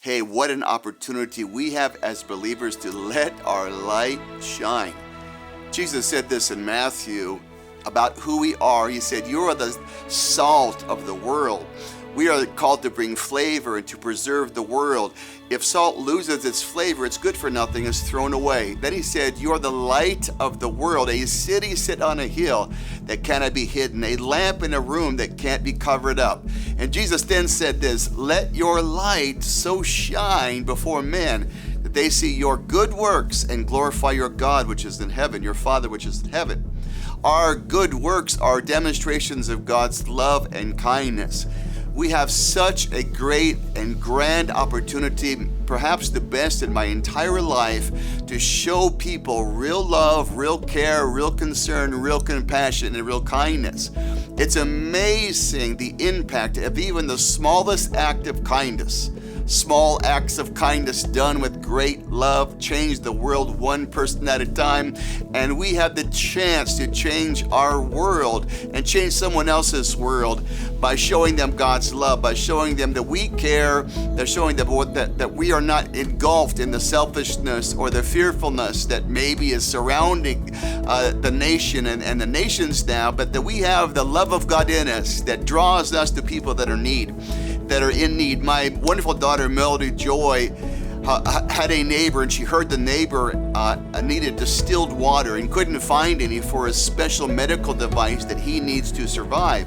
Hey, what an opportunity we have as believers to let our light shine. Jesus said this in Matthew about who we are. He said, "You are the salt of the world." We are called to bring flavor and to preserve the world. If salt loses its flavor, it's good for nothing, it's thrown away. Then he said, "You are the light of the world, a city set on a hill that cannot be hidden, a lamp in a room that can't be covered up." And Jesus then said this, "Let your light so shine before men that they see your good works and glorify your God which is in heaven, your Father which is in heaven." Our good works are demonstrations of God's love and kindness. We have such a great and grand opportunity, perhaps the best in my entire life, to show people real love, real care, real concern, real compassion, and real kindness. It's amazing the impact of even the smallest act of kindness. Small acts of kindness done with great love change the world one person at a time, and we have the chance to change our world and change someone else's world by showing them God's love, by showing them that we care, by showing them that we are not engulfed in the selfishness or the fearfulness that maybe is surrounding the nation and the nations now, but that we have the love of God in us that draws us to people that are in need. My wonderful daughter, Melody Joy, had a neighbor, and she heard the neighbor needed distilled water and couldn't find any for a special medical device that he needs to survive.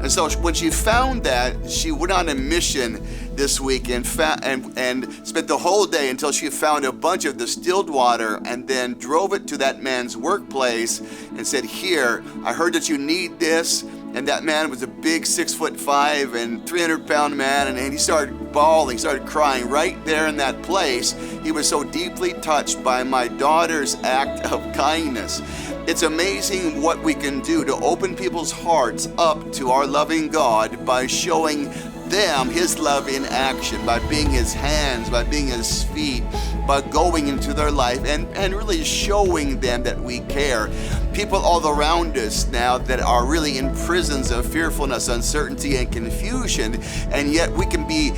And so when she found that, she went on a mission this week and spent the whole day until she found a bunch of distilled water, and then drove it to that man's workplace and said, "Here, I heard that you need this." And that man was a big 6'5" and 300-pound man, and he started bawling, started crying right there in that place. He was so deeply touched by my daughter's act of kindness. It's amazing what we can do to open people's hearts up to our loving God by showing them His love in action, by being His hands, by being His feet, by going into their life and really showing them that we care. People all around us now that are really in prisons of fearfulness, uncertainty, and confusion, and yet we can be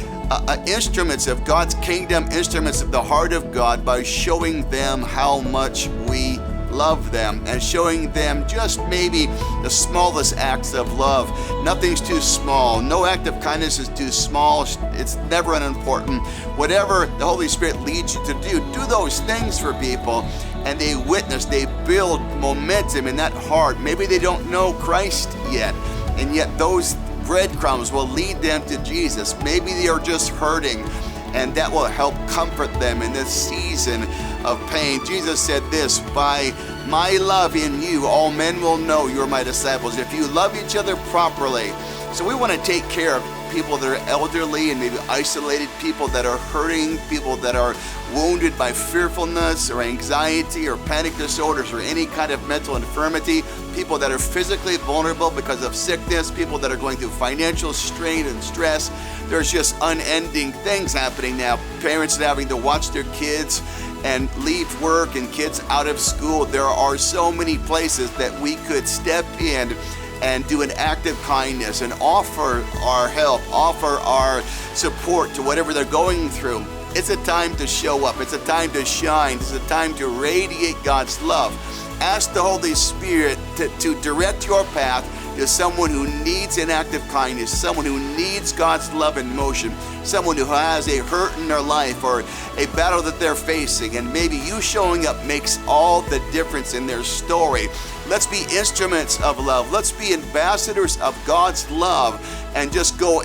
instruments of God's kingdom, instruments of the heart of God by showing them how much we love them and showing them just maybe the smallest acts of love. Nothing's too small. No act of kindness is too small. It's never unimportant. Whatever the Holy Spirit leads you to do those things for people, and they witness, they build momentum in that heart. Maybe they don't know Christ yet, and yet those breadcrumbs will lead them to Jesus. Maybe they are just hurting, and that will help comfort them in this season of pain. Jesus said this, "By my love in you, all men will know you're my disciples, if you love each other properly." So we want to take care of people that are elderly and maybe isolated, people that are hurting, people that are wounded by fearfulness or anxiety or panic disorders or any kind of mental infirmity, people that are physically vulnerable because of sickness, people that are going through financial strain and stress. There's just unending things happening now. Parents having to watch their kids and leave work and kids out of school. There are so many places that we could step in and do an act of kindness and offer our help, offer our support to whatever they're going through. It's a time to show up. It's a time to shine. It's a time to radiate God's love. Ask the Holy Spirit to direct your path to someone who needs an act of kindness, someone who needs God's love in motion, someone who has a hurt in their life or a battle that they're facing, and maybe you showing up makes all the difference in their story. Let's be instruments of love. Let's be ambassadors of God's love and just go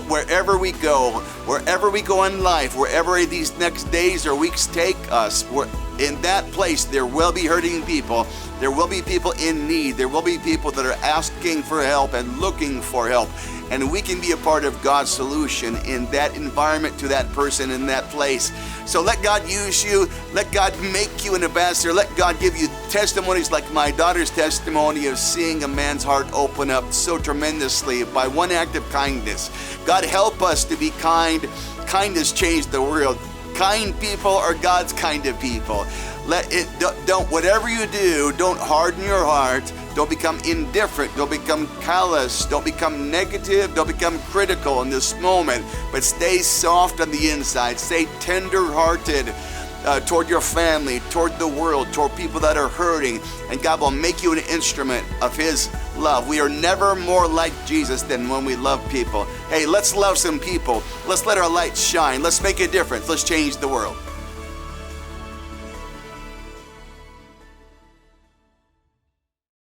wherever we go in life, wherever these next days or weeks take us. In that place, there will be hurting people. There will be people in need. There will be people that are asking for help and looking for help. And we can be a part of God's solution in that environment to that person in that place. So let God use you. Let God make you an ambassador. Let God give you testimonies like my daughter's testimony of seeing a man's heart open up so tremendously by one act of kindness. God, help us to be kind. Kindness changed the world. Kind people are God's kind of people. Whatever you do, don't harden your heart. Don't become indifferent. Don't become callous. Don't become negative. Don't become critical in this moment. But stay soft on the inside. Stay tender-hearted toward your family, toward the world, toward people that are hurting. And God will make you an instrument of His love. We are never more like Jesus than when we love people. Hey, let's love some people. Let's let our light shine. Let's make a difference. Let's change the world.